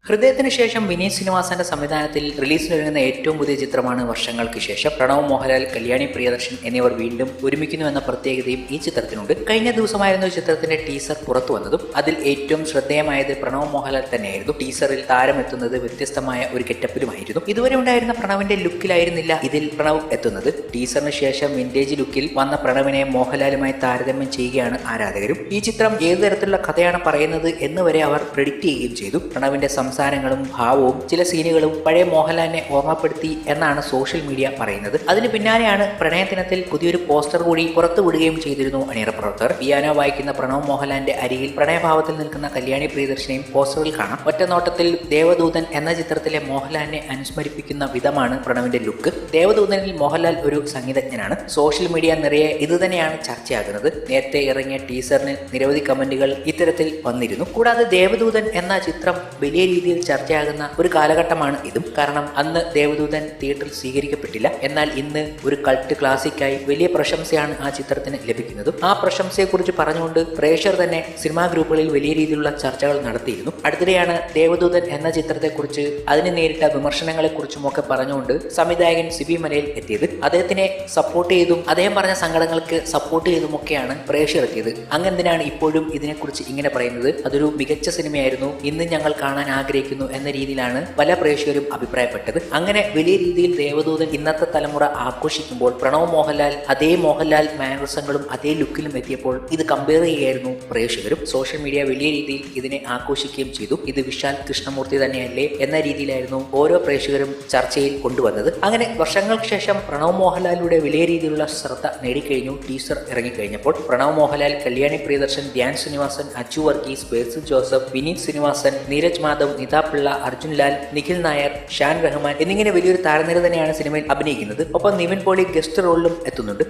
ഹൃദയത്തിന് ശേഷം വിനീത് ശ്രീനിവാസന്റെ സംവിധാനത്തിൽ റിലീസിനൊരുങ്ങുന്ന ഏറ്റവും പുതിയ ചിത്രമാണ് വർഷങ്ങൾക്ക് ശേഷം. പ്രണവ് മോഹൻലാൽ, കല്യാണി പ്രിയദർശൻ എന്നിവർ വീണ്ടും ഒരുമിക്കുന്നുവെന്ന പ്രത്യേകതയും ഈ ചിത്രത്തിനുണ്ട്. കഴിഞ്ഞ ദിവസമായിരുന്നു ചിത്രത്തിന്റെ ടീസർ പുറത്തു വന്നതും. അതിൽ ഏറ്റവും ശ്രദ്ധേയമായത് പ്രണവ് മോഹൻലാൽ തന്നെയായിരുന്നു. ടീസറിൽ താരമെത്തുന്നത് വ്യത്യസ്തമായ ഒരു ഗെറ്റപ്പിലുമായിരുന്നു. ഇതുവരെ ഉണ്ടായിരുന്ന പ്രണവിന്റെ ലുക്കിലായിരുന്നില്ല ഇതിൽ പ്രണവ് എത്തുന്നത്. ടീസറിന് ശേഷം വിന്റേജ് ലുക്കിൽ വന്ന പ്രണവിനെ മോഹൻലാലുമായി താരതമ്യം ചെയ്യുകയാണ് ആരാധകരും. ഈ ചിത്രം ഏതു തരത്തിലുള്ള കഥയാണ് പറയുന്നത് എന്ന് വരെ അവർ പ്രെഡിക്റ്റ് ചെയ്യുകയും ചെയ്തു. പ്രണവിന്റെ സംസാരങ്ങളും ഭാവവും ചില സീനുകളും പഴയ മോഹൻലാലിനെ ഓർമ്മപ്പെടുത്തി എന്നാണ് സോഷ്യൽ മീഡിയ പറയുന്നത്. അതിന് പിന്നാലെയാണ് പ്രണയദിനത്തിൽ പുതിയൊരു പോസ്റ്റർ കൂടി പുറത്തുവിടുകയും ചെയ്തിരുന്നു അണിയറ പ്രവർത്തകർ. പിയാനോ വായിക്കുന്ന പ്രണവ് മോഹൻലാലിന്റെ അരികിൽ പ്രണയഭാവത്തിൽ നിൽക്കുന്ന കല്യാണി പ്രിയദർശനെയും പോസ്റ്ററിൽ കാണാം. ഒറ്റനോട്ടത്തിൽ ദേവദൂതൻ എന്ന ചിത്രത്തിലെ മോഹൻലാലിനെ അനുസ്മരിപ്പിക്കുന്ന വിധമാണ് പ്രണവിന്റെ ലുക്ക്. ദേവദൂതനിൽ മോഹൻലാൽ ഒരു സംഗീതജ്ഞനാണ്. സോഷ്യൽ മീഡിയ നിറയെ ഇതുതന്നെയാണ് ചർച്ചയാകുന്നത്. നേരത്തെ ഇറങ്ങിയ ടീസറിന് നിരവധി കമന്റുകൾ ഇത്തരത്തിൽ വന്നിരുന്നു. കൂടാതെ ദേവദൂതൻ എന്ന ചിത്രം വലിയ രീതിയിൽ ചർച്ചയാകുന്ന ഒരു കാലഘട്ടമാണ് ഇതും. കാരണം അന്ന് ദേവദൂതൻ തിയേറ്ററിൽ സ്വീകരിക്കപ്പെട്ടില്ല. എന്നാൽ ഇന്ന് ഒരു കൾട്ട് ക്ലാസിക്കായി വലിയ പ്രശംസയാണ് ആ ചിത്രത്തിന് ലഭിക്കുന്നതും. ആ പ്രശംസയെക്കുറിച്ച് പറഞ്ഞുകൊണ്ട് പ്രേക്ഷകർ തന്നെ സിനിമാ ഗ്രൂപ്പുകളിൽ വലിയ രീതിയിലുള്ള ചർച്ചകൾ നടത്തിയിരുന്നു. അടുത്തിടെയാണ് ദേവദൂതൻ എന്ന ചിത്രത്തെക്കുറിച്ച് അതിന് നേരിട്ട വിമർശനങ്ങളെക്കുറിച്ചും ഒക്കെ പറഞ്ഞുകൊണ്ട് സംവിധായകൻ സിബി മലയിൽ എത്തിയത്. അദ്ദേഹത്തിനെ സപ്പോർട്ട് ചെയ്തും അദ്ദേഹം പറഞ്ഞ സങ്കടങ്ങൾക്ക് സപ്പോർട്ട് ചെയ്തുമൊക്കെയാണ് പ്രേക്ഷകർ എത്തിയത്. അങ്ങെന്തിനാണ് ഇപ്പോഴും ഇതിനെക്കുറിച്ച് ഇങ്ങനെ പറയുന്നത്? അതൊരു മികച്ച സിനിമയായിരുന്നു, ഇന്ന് ഞങ്ങൾ കാണാൻ ആഗ്രഹിക്കുന്നു എന്ന രീതിയിലാണ് പല പ്രേക്ഷകരും അഭിപ്രായപ്പെട്ടത്. അങ്ങനെ വലിയ രീതിയിൽ ദേവദൂതൻ ഇന്നത്തെ തലമുറ ആഘോഷിക്കുമ്പോൾ പ്രണവ് മോഹൻലാൽ അതേ മോഹൻലാൽ മാനറിസങ്ങളും അതേ ലുക്കിലും എത്തിയപ്പോൾ ഇത് കമ്പയർ ചെയ്യുകയായിരുന്നു പ്രേക്ഷകരും. സോഷ്യൽ മീഡിയ വലിയ രീതിയിൽ ഇതിനെ ആഘോഷിക്കുകയും ചെയ്തു. ഇത് വിശാൽ കൃഷ്ണമൂർത്തി തന്നെയല്ലേ എന്ന രീതിയിലായിരുന്നു ഓരോ പ്രേക്ഷകരും ചർച്ചയിൽ കൊണ്ടുവന്നത്. അങ്ങനെ വർഷങ്ങൾക്ക് ശേഷം പ്രണവ് മോഹൻലാലിലൂടെ വലിയ രീതിയിലുള്ള ശ്രദ്ധ നേടിക്കഴിഞ്ഞു. ടീസർ ഇറങ്ങിക്കഴിഞ്ഞപ്പോൾ പ്രണവ് മോഹൻലാൽ, കല്യാണി പ്രിയദർശൻ, ധ്യാൻ ശ്രീനിവാസൻ, അച്ചു വർഗീസ്, ബേസിൽ ജോസഫ്, വിനീത് ശ്രീനിവാസൻ, നീരജ് മാധവ്, നിതാ പിള്ള, അർജുൻ ലാൽ, നിഖിൽ നായർ, ഷാൻ റഹ്മാൻ എന്നിങ്ങനെ വലിയൊരു താരനിര തന്നെയാണ് സിനിമയിൽ അഭിനയിക്കുന്നത്. ഒപ്പം നിവിൻ പോളി ഗസ്റ്റ് റോളിലും എത്തുന്നുണ്ട്.